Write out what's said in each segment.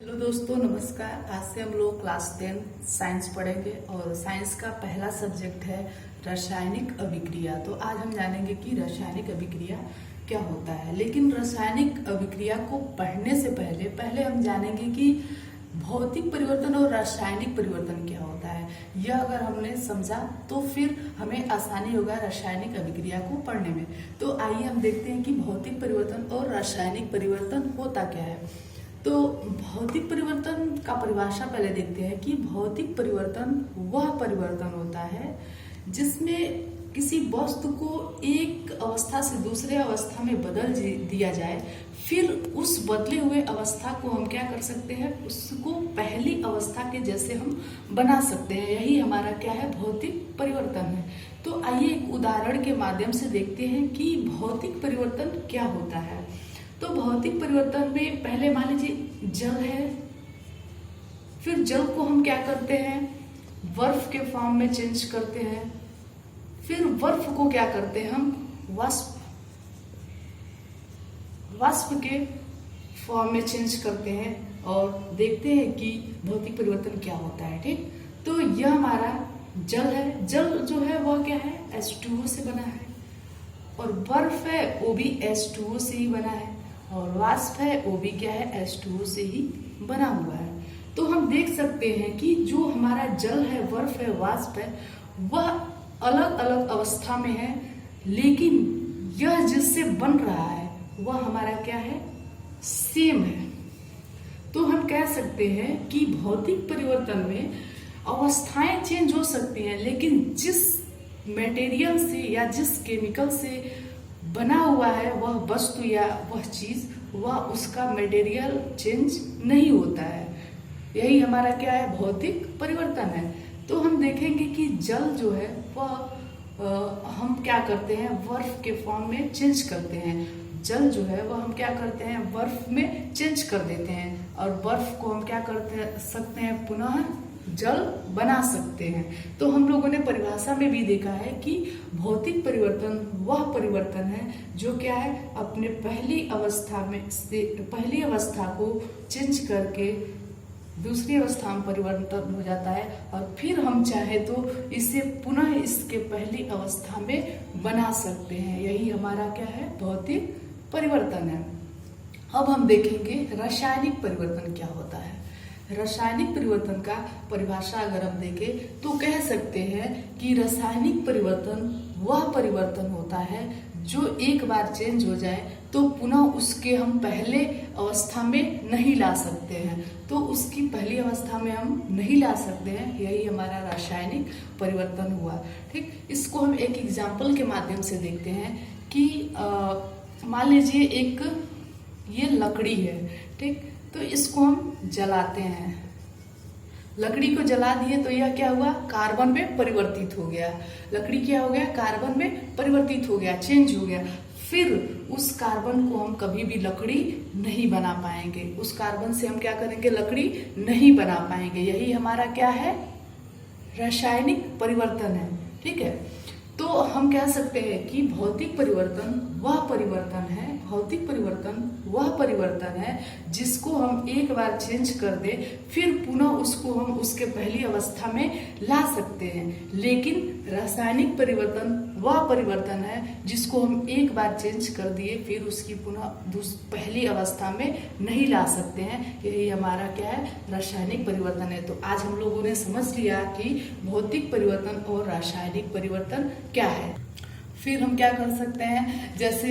Hello दोस्तों, नमस्कार। आज से हम लोग क्लास 10 साइंस पढ़ेंगे और साइंस का पहला सब्जेक्ट है रासायनिक अभिक्रिया। तो आज हम जानेंगे कि रासायनिक अभिक्रिया क्या होता है। लेकिन रासायनिक अभिक्रिया को पढ़ने से पहले हम जानेंगे कि भौतिक परिवर्तन और रासायनिक परिवर्तन क्या होता है। यह अगर हमने समझा तो फिर हमें आसानी होगा रासायनिक अभिक्रिया को पढ़ने में। तो आइए हम देखते हैं कि भौतिक परिवर्तन और रासायनिक परिवर्तन होता क्या है। तो भौतिक परिवर्तन का परिभाषा पहले देखते हैं कि भौतिक परिवर्तन वह परिवर्तन होता है जिसमें किसी वस्तु को एक अवस्था से दूसरे अवस्था में बदल दिया जाए। फिर उस बदले हुए अवस्था को हम क्या कर सकते हैं, उसको पहली अवस्था के जैसे हम बना सकते हैं। यही हमारा क्या है, भौतिक परिवर्तन है। तो आइए एक उदाहरण के माध्यम से देखते हैं कि भौतिक परिवर्तन क्या होता है। तो भौतिक परिवर्तन में पहले मान लीजिए जल है, फिर जल को हम क्या करते हैं, बर्फ के फॉर्म में चेंज करते हैं। फिर बर्फ को क्या करते हैं, हम वाष्प के फॉर्म में चेंज करते हैं और देखते हैं कि भौतिक परिवर्तन क्या होता है। ठीक, तो यह हमारा जल है। जल जो है वह क्या है, H2O से बना है, और बर्फ है वो भी H2O से ही बना है, और वाष्प है वो भी क्या है, H2O से ही बना हुआ है। तो हम देख सकते हैं कि जो हमारा जल है, बर्फ है, वाष्प है, वह अलग अलग अवस्था में है, लेकिन यह जिससे बन रहा है वह हमारा क्या है, सेम है। तो हम कह सकते हैं कि भौतिक परिवर्तन में अवस्थाएं चेंज हो सकती हैं, लेकिन जिस मटेरियल से या जिस केमिकल से बना हुआ है वह वस्तु या वह चीज, वह उसका मटेरियल चेंज नहीं होता है। यही हमारा क्या है, भौतिक परिवर्तन है। तो हम देखेंगे कि जल जो है वह हम क्या करते हैं, बर्फ के फॉर्म में चेंज करते हैं। जल जो है वह हम क्या करते हैं, बर्फ में चेंज कर देते हैं, और बर्फ को हम क्या करते सकते हैं, पुनः जल बना सकते हैं। तो हम लोगों ने परिभाषा में भी देखा है कि भौतिक परिवर्तन वह परिवर्तन है जो क्या है, अपने पहली अवस्था को चेंज करके दूसरी अवस्था में परिवर्तन हो जाता है, और फिर हम चाहे तो इसे पुनः इसके पहली अवस्था में बना सकते हैं। यही हमारा क्या है, भौतिक परिवर्तन है। अब हम देखेंगे रासायनिक परिवर्तन क्या होता है। रासायनिक परिवर्तन का परिभाषा अगर हम देखें तो कह सकते हैं कि रासायनिक परिवर्तन वह परिवर्तन होता है जो एक बार चेंज हो जाए तो पुनः उसके हम पहले अवस्था में नहीं ला सकते हैं। तो उसकी पहली अवस्था में हम नहीं ला सकते हैं, यही हमारा रासायनिक परिवर्तन हुआ। ठीक, इसको हम एक एग्जाम्पल के माध्यम से देखते हैं कि मान लीजिए एक ये लकड़ी है। ठीक, तो इसको हम जलाते हैं। लकड़ी को जला दिए तो यह क्या हुआ, कार्बन में परिवर्तित हो गया। लकड़ी क्या हो गया, कार्बन में परिवर्तित हो गया, चेंज हो गया। फिर उस कार्बन को हम कभी भी लकड़ी नहीं बना पाएंगे। उस कार्बन से हम क्या करेंगे, लकड़ी नहीं बना पाएंगे। यही हमारा क्या है, रासायनिक परिवर्तन है। ठीक है, तो हम कह सकते हैं कि भौतिक परिवर्तन वह परिवर्तन है, भौतिक परिवर्तन वह परिवर्तन है जिसको हम एक बार चेंज कर दे, फिर पुनः उसको हम उसके पहली अवस्था में ला सकते हैं। लेकिन रासायनिक परिवर्तन वह परिवर्तन है जिसको हम एक बार चेंज कर दिए फिर उसकी पुनः पहली अवस्था में नहीं ला सकते हैं। यही हमारा क्या है, रासायनिक परिवर्तन है। तो आज हम लोगों ने समझ लिया कि भौतिक परिवर्तन और रासायनिक परिवर्तन क्या है। फिर हम क्या कर सकते हैं, जैसे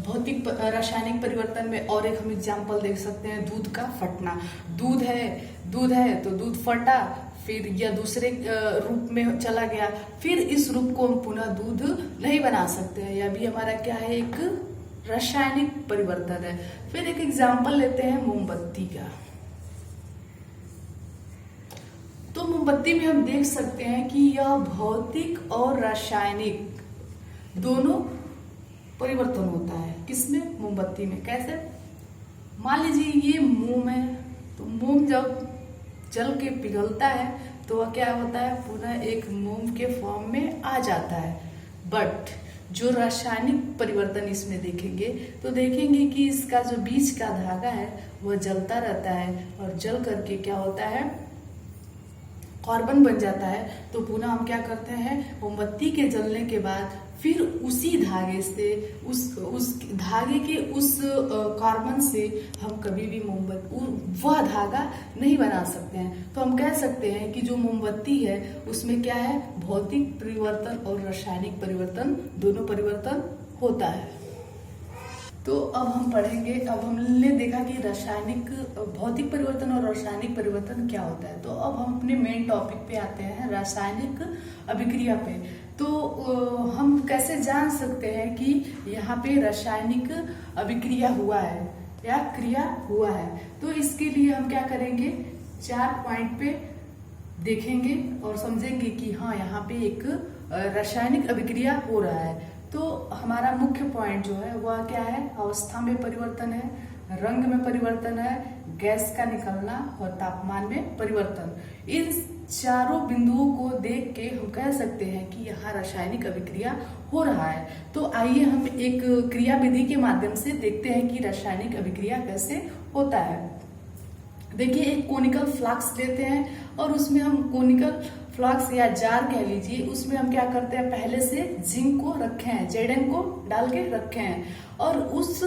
भौतिक रासायनिक परिवर्तन में और एक हम एग्जाम्पल देख सकते हैं, दूध का फटना। दूध है तो दूध फटा, फिर यह दूसरे रूप में चला गया, फिर इस रूप को हम पुनः दूध नहीं बना सकते हैं। यह भी हमारा क्या है, एक रासायनिक परिवर्तन है। फिर एक एग्जाम्पल लेते हैं मोमबत्ती का। तो मोमबत्ती में हम देख सकते हैं कि यह भौतिक और रासायनिक दोनों परिवर्तन होता है। किसमें, मोमबत्ती में। कैसे, मान लीजिए ये मोम है, तो मोम जब जल के पिघलता है तो वह क्या होता है, पुनः एक मोम के फॉर्म में आ जाता है। बट जो रासायनिक परिवर्तन इसमें देखेंगे तो देखेंगे कि इसका जो बीच का धागा है वह जलता रहता है और जल करके क्या होता है, कार्बन बन जाता है। तो पुनः हम क्या करते हैं, मोमबत्ती के जलने के बाद फिर उसी धागे से उस धागे के उस कार्बन से हम कभी भी मोमबत्ती वह धागा नहीं बना सकते हैं। तो हम कह सकते हैं कि जो मोमबत्ती है उसमें क्या है, भौतिक परिवर्तन और रासायनिक परिवर्तन दोनों परिवर्तन होता है। तो अब हम पढ़ेंगे, अब हमने देखा कि रासायनिक भौतिक परिवर्तन और रासायनिक परिवर्तन क्या होता है। तो अब हम अपने मेन टॉपिक पे आते हैं, रासायनिक अभिक्रिया पे। तो हम कैसे जान सकते हैं कि यहाँ पे रासायनिक अभिक्रिया हुआ है या क्रिया हुआ है। तो इसके लिए हम क्या करेंगे, 4 पॉइंट पे देखेंगे और समझेंगे कि हाँ यहाँ पे एक रासायनिक अभिक्रिया हो रहा है। तो हमारा मुख्य पॉइंट जो है वह क्या है, अवस्था में परिवर्तन है, रंग में परिवर्तन है, गैस का निकलना और तापमान में परिवर्तन। इन चारों बिंदुओं को देख के हम कह सकते हैं कि यहाँ रासायनिक अभिक्रिया हो रहा है। तो आइए हम एक क्रिया विधि के माध्यम से देखते हैं कि रासायनिक अभिक्रिया कैसे होता है। देखिए, एक कोनिकल फ्लास्क लेते हैं और उसमें हम कोनिकल फ्लास्क या जार कह लीजिए, उसमें हम क्या करते हैं, पहले से जिंक को रखे हैं, Zn को डाल के रखे हैं और उस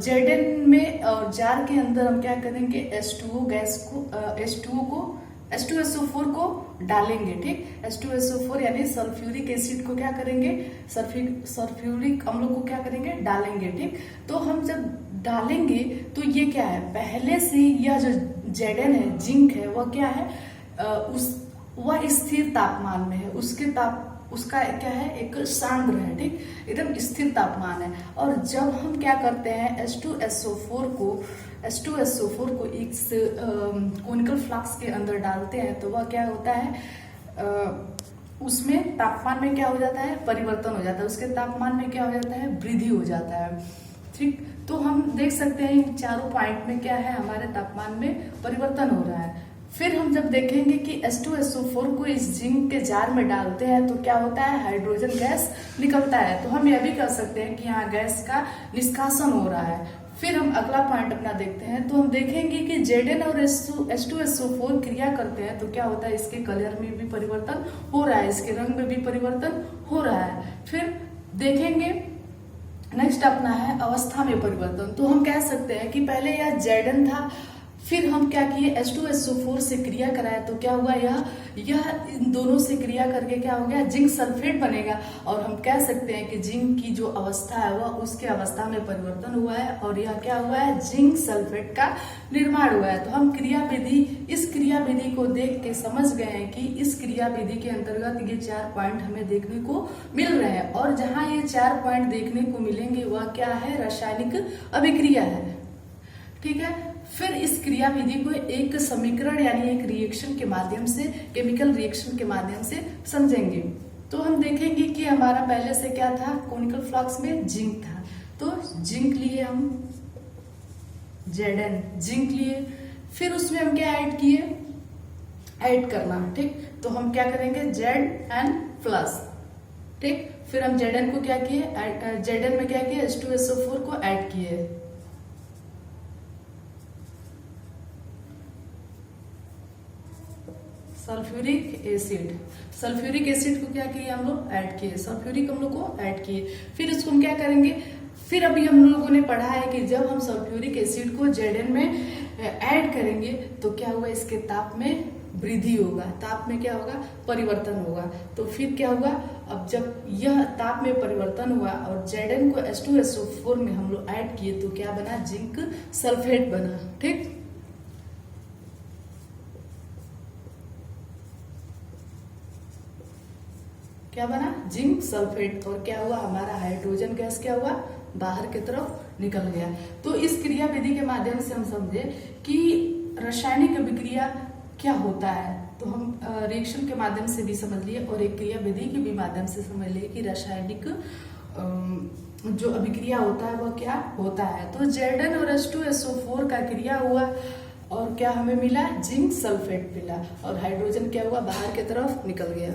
Zn में और जार के अंदर हम क्या करेंगे, H2O गैस को H2SO4 को डालेंगे। ठीक, H2SO4 यानी सल्फ्यूरिक एसिड को क्या करेंगे, सल्फ्यूरिक अम्ल को क्या करेंगे, डालेंगे। ठीक, तो हम जब डालेंगे तो ये क्या है, पहले से यह जो Zn है, जिंक है, वह क्या है, वह स्थिर तापमान में है, उसका क्या है, एक सांद्र है। ठीक, एकदम स्थिर तापमान है। और जब हम क्या करते हैं, H2SO4 को इस कोनिकल फ्लास्क के अंदर डालते हैं तो वह क्या होता है, उसमें तापमान में क्या हो जाता है, परिवर्तन हो जाता है, उसके तापमान में क्या हो जाता है, वृद्धि हो जाता है। ठीक, तो हम देख सकते हैं इन चारों पॉइंट में क्या है, हमारे तापमान में परिवर्तन हो रहा है। फिर हम जब देखेंगे कि H2SO4 को इस जिंक के जार में डालते हैं तो क्या होता है, हाइड्रोजन गैस निकलता है। तो हम यह भी कह सकते हैं कि यहाँ गैस का निष्कासन हो रहा है। फिर हम अगला पॉइंट अपना देखते हैं, तो हम देखेंगे कि Zn और H2SO4 क्रिया करते हैं तो क्या होता है, इसके कलर में भी परिवर्तन हो रहा है, इसके रंग में भी परिवर्तन हो रहा है। फिर देखेंगे नेक्स्ट अपना है अवस्था में परिवर्तन। तो हम कह सकते हैं कि पहले यह Zn था, फिर हम क्या किए, H2SO4 से क्रिया कराया तो क्या हुआ, यह इन दोनों से क्रिया करके क्या हो गया, जिंक सल्फेट बनेगा। और हम कह सकते हैं कि जिंक की जो अवस्था है वह उसके अवस्था में परिवर्तन हुआ है और यह क्या हुआ है, जिंक सल्फेट का निर्माण हुआ है। तो हम इस क्रिया विधि को देख के समझ गए हैं कि इस क्रिया विधि के अंतर्गत ये 4 पॉइंट हमें देखने को मिल रहे हैं। और जहाँ ये 4 पॉइंट देखने को मिलेंगे वह क्या है, रासायनिक अभिक्रिया है। ठीक है, फिर इस क्रिया विधि को एक समीकरण यानी एक रिएक्शन के माध्यम से, केमिकल रिएक्शन के माध्यम से समझेंगे। तो हम देखेंगे कि हमारा पहले से क्या था, कोनिकल फ्लास्क में जिंक था, तो जिंक लिए हम, Zn जिंक लिए, फिर उसमें हम क्या ऐड किए, ऐड करना। ठीक, तो हम क्या करेंगे, Zn+। ठीक, फिर हम Zn को क्या किए, Zn में क्या किए, H2SO4 को ऐड किए। सल्फ्यूरिक एसिड को क्या किए, हम लोग ऐड किए, सल्फ्यूरिक अम्ल को ऐड किए। फिर इसको हम क्या करेंगे, फिर अभी हम लोगों ने पढ़ा है कि जब हम सल्फ्यूरिक एसिड को Zn में ऐड करेंगे तो क्या होगा, इसके ताप में वृद्धि होगा, ताप में क्या होगा, परिवर्तन होगा। तो फिर क्या होगा, अब जब यह ताप में परिवर्तन हुआ और Zn को H2SO4 में हम लोग ऐड किए तो क्या बना, जिंक सल्फेट बना। ठीक, क्या बना, जिंक सल्फेट। और क्या हुआ, हमारा हाइड्रोजन गैस क्या हुआ, बाहर की तरफ निकल गया। तो इस क्रिया विधि के माध्यम से हम समझे कि रासायनिक अभिक्रिया क्या होता है। तो हम रिएक्शन के माध्यम से भी समझ लिए और एक क्रिया विधि के भी माध्यम से समझ लिए कि रासायनिक जो अभिक्रिया होता है वह क्या होता है। तो Zn और H2SO4 का क्रिया हुआ और क्या हमें मिला, जिंक सल्फेट मिला और हाइड्रोजन क्या हुआ, बाहर की तरफ निकल गया।